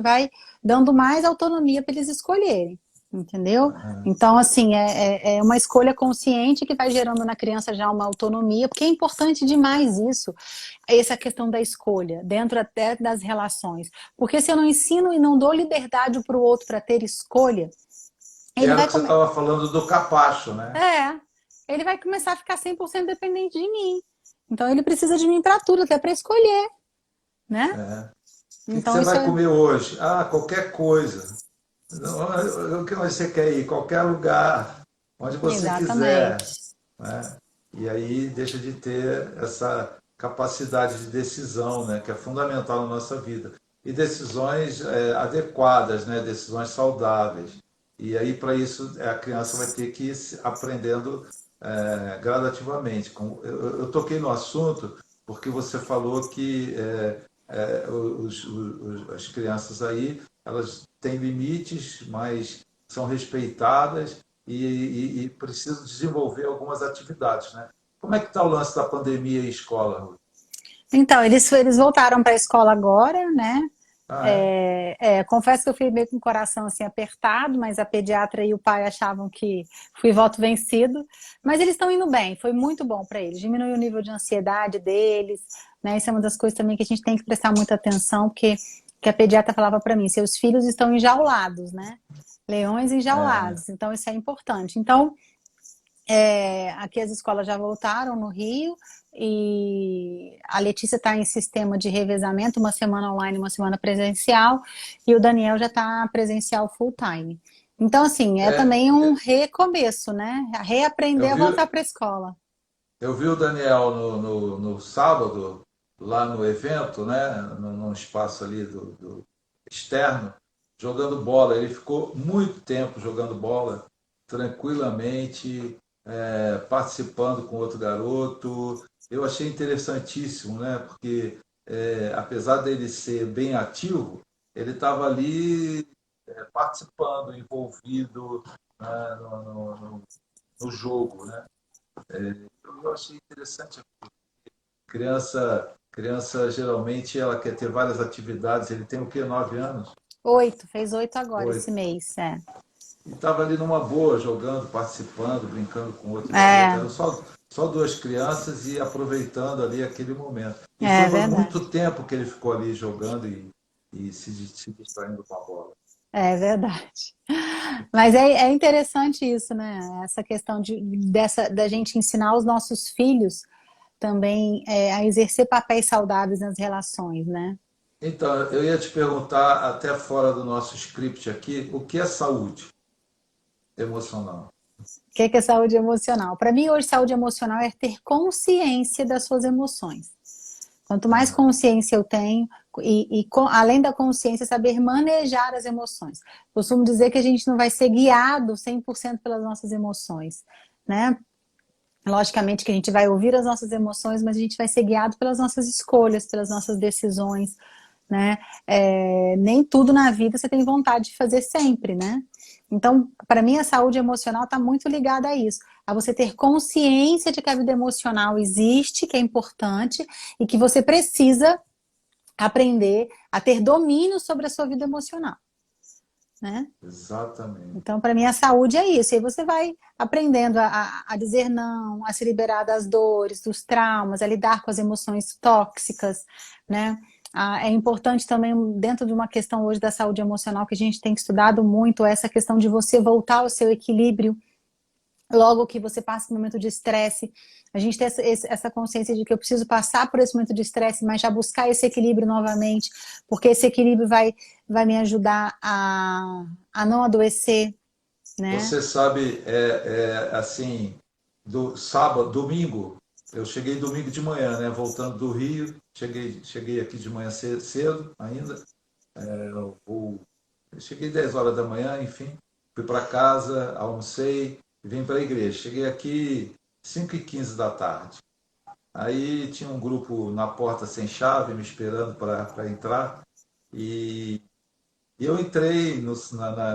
vai dando mais autonomia para eles escolherem. Entendeu? Então, assim, é uma escolha consciente que vai gerando na criança já uma autonomia, porque é importante demais isso, essa questão da escolha, dentro até das relações. Porque se eu não ensino e não dou liberdade para o outro para ter escolha, que ele era o vai que você comer. estava falando do capacho, né? É, ele vai começar a ficar 100% dependente de mim. Então ele precisa de mim para tudo, até para escolher, né? O que Então você isso vai é comer hoje? Ah, qualquer coisa. O que você quer ir? Qualquer lugar, onde você quiser. exatamente. Né? E aí deixa de ter essa capacidade de decisão, né? Que é fundamental na nossa vida. E decisões adequadas, né? Decisões saudáveis. E aí, para isso, a criança vai ter que ir aprendendo gradativamente. Eu toquei no assunto porque você falou que as crianças aí, elas têm limites, mas são respeitadas e precisam desenvolver algumas atividades, né? Como é que está o lance da pandemia e escola, Ruth? Então, eles voltaram para a escola agora, né? Ah, é? Confesso que eu fui meio com o coração assim apertado, mas a pediatra e o pai achavam que fui voto vencido. Mas eles estão indo bem, foi muito bom para eles. Diminuiu o nível de ansiedade deles, né? Isso é uma das coisas também que a gente tem que prestar muita atenção, porque que a pediatra falava para mim, seus filhos estão enjaulados, né? Leões enjaulados, então isso é importante. Então, aqui as escolas já voltaram no Rio e a Letícia está em sistema de revezamento, uma semana online, uma semana presencial, e o Daniel já está presencial full time. Então, assim, é É, também um recomeço, né? eu Reaprender a vi, voltar para a escola. eu vi o Daniel no sábado, lá no evento, né? No espaço ali do externo, jogando bola. Ele ficou muito tempo jogando bola, tranquilamente, participando com outro garoto. Eu achei interessantíssimo, né? Porque apesar dele ser bem ativo, ele estava ali participando, envolvido, né, no jogo, né? Eu achei interessante. Criança geralmente ela quer ter várias atividades. Ele tem o quê? 9 anos? 8, fez 8 agora esse 8. mês, E estava ali numa boa, jogando, participando, brincando com outro garoto. É, Eram só duas crianças e aproveitando ali aquele momento. E foi é verdade. muito tempo que ele ficou ali jogando e se distraindo com a bola. É verdade. Mas é interessante isso, né? Essa questão da gente ensinar os nossos filhos também a exercer papéis saudáveis nas relações, né? Então, eu ia te perguntar, até fora do nosso script aqui, o que é saúde emocional? O que é saúde emocional? Para mim, hoje, saúde emocional é ter consciência das suas emoções. Quanto mais Ah, consciência eu tenho, além da consciência, saber manejar as emoções. Costumo dizer que a gente não vai ser guiado 100% pelas nossas emoções, né? Logicamente que a gente vai ouvir as nossas emoções, mas a gente vai ser guiado pelas nossas escolhas, pelas nossas decisões, né? Nem tudo na vida você tem vontade de fazer sempre, né? Então, para mim, a saúde emocional está muito ligada a isso, a você ter consciência de que a vida emocional existe, que é importante e que você precisa aprender a ter domínio sobre a sua vida emocional, né? exatamente. Então, para mim, a saúde é isso. E aí você vai aprendendo a dizer não, a se liberar das dores, dos traumas, a lidar com as emoções tóxicas, né? É importante também, dentro de uma questão hoje da saúde emocional, que a gente tem estudado muito, essa questão de você voltar ao seu equilíbrio logo que você passa por um momento de estresse. A gente tem essa consciência de que eu preciso passar por esse momento de estresse, mas já buscar esse equilíbrio novamente, porque esse equilíbrio vai me ajudar a não adoecer, né? Você sabe, assim, do sábado, domingo, eu cheguei domingo de manhã, né? Voltando do Rio, cheguei aqui de manhã cedo ainda. Eu cheguei 10 horas da manhã, enfim, fui para casa, almocei e vim para a igreja. Cheguei aqui 5h15 da tarde. Aí tinha um grupo na porta sem chave, me esperando para entrar. E eu entrei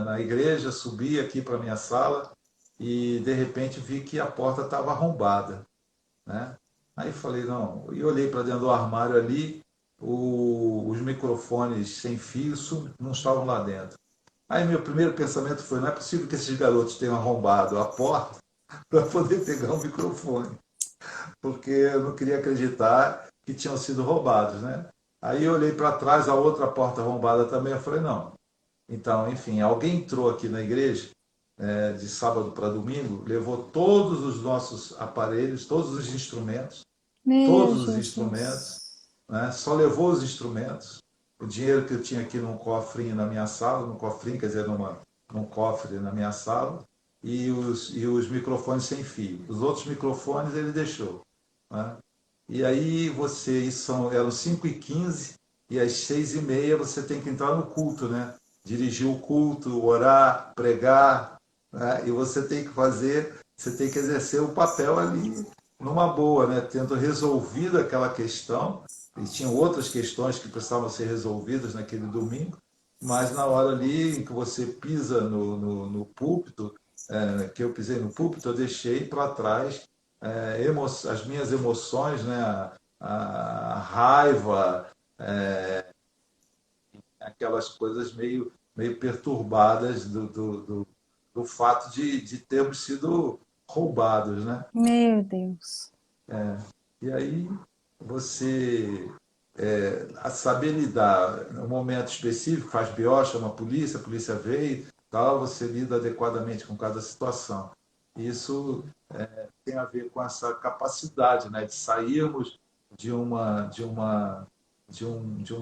na igreja, subi aqui para minha sala e de repente vi que a porta estava arrombada, né? Aí falei, não, e olhei para dentro do armário ali, os microfones sem fio não estavam lá dentro. Aí meu primeiro pensamento foi, não é possível que esses garotos tenham arrombado a porta para poder pegar o microfone, porque eu não queria acreditar que tinham sido roubados, né? Aí eu olhei para trás, a outra porta arrombada também, eu falei, não. Então, enfim, alguém entrou aqui na igreja, de sábado para domingo, levou todos os nossos aparelhos, Meu todos os instrumentos, Jesus. né? Só levou os instrumentos, o dinheiro que eu tinha aqui num cofrinho na minha sala, num cofrinho, quer dizer, num cofre na minha sala, e os microfones sem fio. Os outros microfones ele deixou, né? E aí eram 5h15 e às 6h30 você tem que entrar no culto, né? Dirigir o culto, orar, pregar, né? E você tem que exercer o papel ali numa boa, né? Tendo resolvido aquela questão, e tinham outras questões que precisavam ser resolvidas naquele domingo, mas na hora ali em que você pisa no púlpito, que eu pisei no púlpito, eu deixei para trás as minhas emoções, né? A raiva, aquelas coisas meio perturbadas do fato de termos sido roubados, né? Meu Deus. E aí você a saber lidar no momento específico, faz BO, chama a polícia veio, tal, você lida adequadamente com cada situação. Isso tem a ver com essa capacidade, né, de sairmos de uma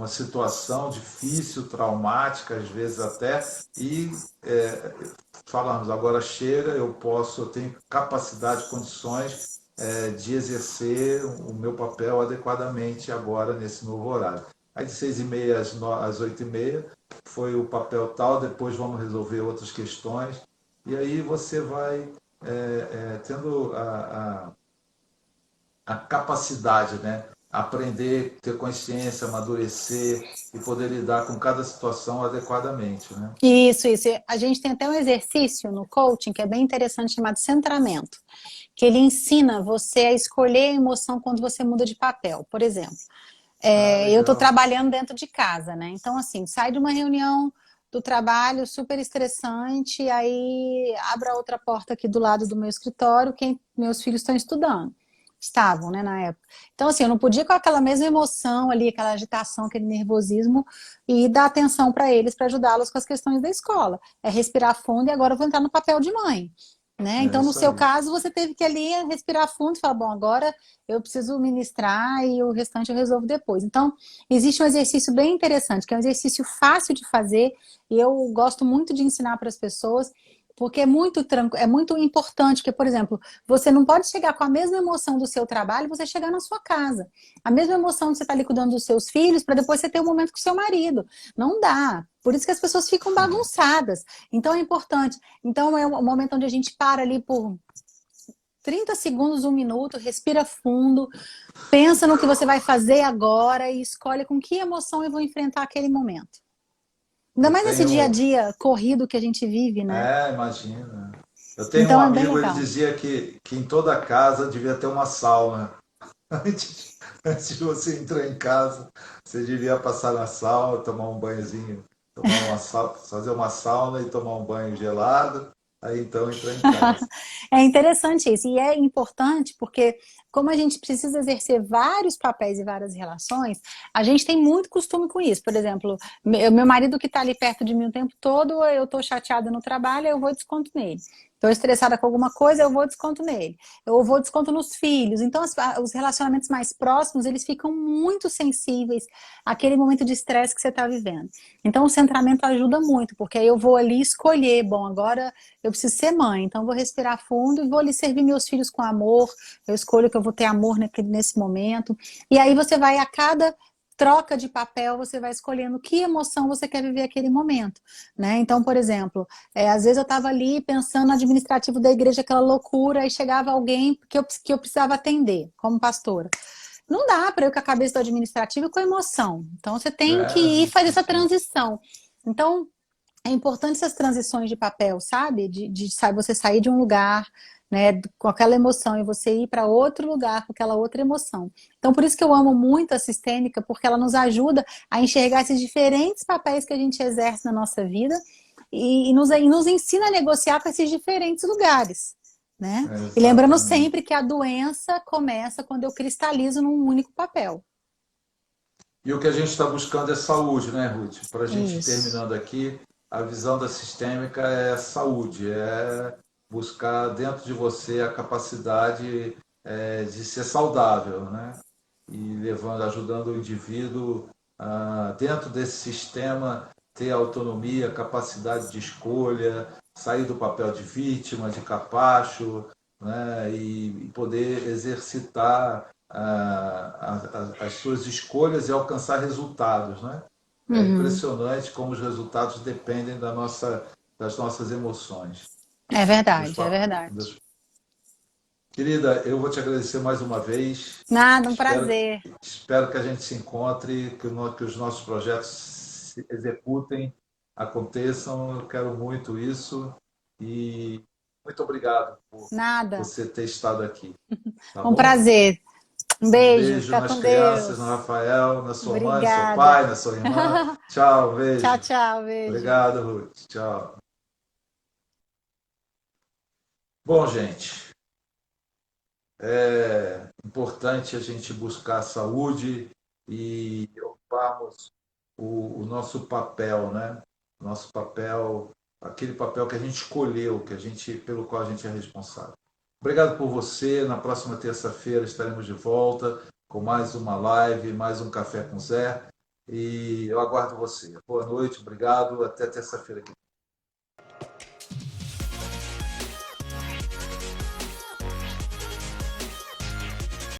situação difícil, traumática, às vezes até, e falarmos, agora chega, eu tenho capacidade, condições de exercer o meu papel adequadamente agora nesse novo horário. Aí de 6h30 às 8h30 foi o papel tal, depois vamos resolver outras questões, e aí você vai tendo a capacidade, né? Aprender, ter consciência, amadurecer e poder lidar com cada situação adequadamente, né? Isso. A gente tem até um exercício no coaching que é bem interessante chamado centramento, que ele ensina você a escolher a emoção quando você muda de papel. Por exemplo, Ah, eu estou legal. trabalhando dentro de casa, né? Então, assim, sai de uma reunião do trabalho super estressante, aí abro a outra porta aqui do lado do meu escritório, meus filhos estão estudando. Estavam, né, na época. Então, assim, eu não podia com aquela mesma emoção ali, aquela agitação, aquele nervosismo, e dar atenção para eles, para ajudá-los com as questões da escola. É respirar fundo e agora eu vou entrar no papel de mãe. né? É Então, no isso seu aí. caso, você teve que ali respirar fundo e falar, bom, agora eu preciso ministrar e o restante eu resolvo depois. Então, existe um exercício bem interessante, que é um exercício fácil de fazer e eu gosto muito de ensinar para as pessoas, porque é muito importante, porque, por exemplo, você não pode chegar com a mesma emoção do seu trabalho e você chegar na sua casa. A mesma emoção de você estar ali cuidando dos seus filhos para depois você ter um momento com o seu marido. Não dá. Por isso que as pessoas ficam bagunçadas. Então é importante. Então é o momento onde a gente para ali por 30 segundos, um minuto, respira fundo, pensa no que você vai fazer agora e escolhe com que emoção eu vou enfrentar aquele momento. Ainda Eu mais nesse dia a tenho, dia corrido que a gente vive, né? imagina. Eu tenho um Então é bem amigo, ele legal. dizia que em toda casa devia ter uma sauna. Antes de você entrar em casa, você devia passar na sauna, tomar um banhozinho, fazer uma sauna e tomar um banho gelado, aí então entrar em casa. É interessante isso, e é importante porque, como a gente precisa exercer vários papéis e várias relações, a gente tem muito costume com isso. Por exemplo, meu marido que está ali perto de mim o tempo todo, eu estou chateada no trabalho, eu vou e desconto nele. Estou estressada com alguma coisa, eu vou e desconto nele. Eu vou e desconto nos filhos. Então, os relacionamentos mais próximos, eles ficam muito sensíveis àquele momento de estresse que você está vivendo. Então, o centramento ajuda muito, porque aí eu vou ali escolher, bom, agora eu preciso ser mãe, então vou respirar fundo e vou ali servir meus filhos com amor. Eu escolho que eu vou ter amor nesse momento. E aí você vai, a cada troca de papel, você vai escolhendo que emoção você quer viver aquele momento, né? Então, por exemplo, às vezes eu estava ali pensando no administrativo da igreja, aquela loucura, e chegava alguém que eu precisava atender, como pastora. Não dá para eu com a cabeça do administrativo e com a emoção. Então, você tem que É, ir não fazer tem essa jeito. transição. Então, é importante essas transições de papel, sabe? Sabe, você sair de um lugar, né, com aquela emoção e você ir para outro lugar com aquela outra emoção. Então, por isso que eu amo muito a sistêmica, porque ela nos ajuda a enxergar esses diferentes papéis que a gente exerce na nossa vida e nos ensina a negociar com esses diferentes lugares, né? É, E lembrando exatamente. sempre que a doença começa quando eu cristalizo num único papel. E o que a gente está buscando é saúde, né, Ruth? Para a gente ir Isso. terminando aqui, a visão da sistêmica é saúde, é buscar dentro de você a capacidade de ser saudável, né? E levando, ajudando o indivíduo dentro desse sistema ter autonomia, capacidade de escolha, sair do papel de vítima, de capacho, né? E poder exercitar as suas escolhas e alcançar resultados, né? É Uhum. impressionante como os resultados dependem das nossas emoções. É Dos, verdade, é fa- verdade. dos... Querida, eu vou te agradecer mais uma vez. Nada, um Espero, prazer. espero que a gente se encontre, que os nossos projetos se executem, aconteçam. Eu quero muito isso. E muito obrigado por Nada. você ter estado aqui. Tá Um bom? prazer. Um Um beijo. beijo Fica nas com crianças, no Deus. Rafael, na sua mãe, no seu Obrigada. pai, na sua irmã. Tchau, Tchau, beijo. tchau. Beijo. Obrigado, Ruth. Tchau. Bom, gente, é importante a gente buscar a saúde e ocuparmos o nosso papel, né? Nosso papel, aquele papel que a gente escolheu, pelo qual a gente é responsável. Obrigado por você. Na próxima terça-feira estaremos de volta com mais uma live, mais um Café com Zé. E eu aguardo você. Boa noite, obrigado. Até terça-feira.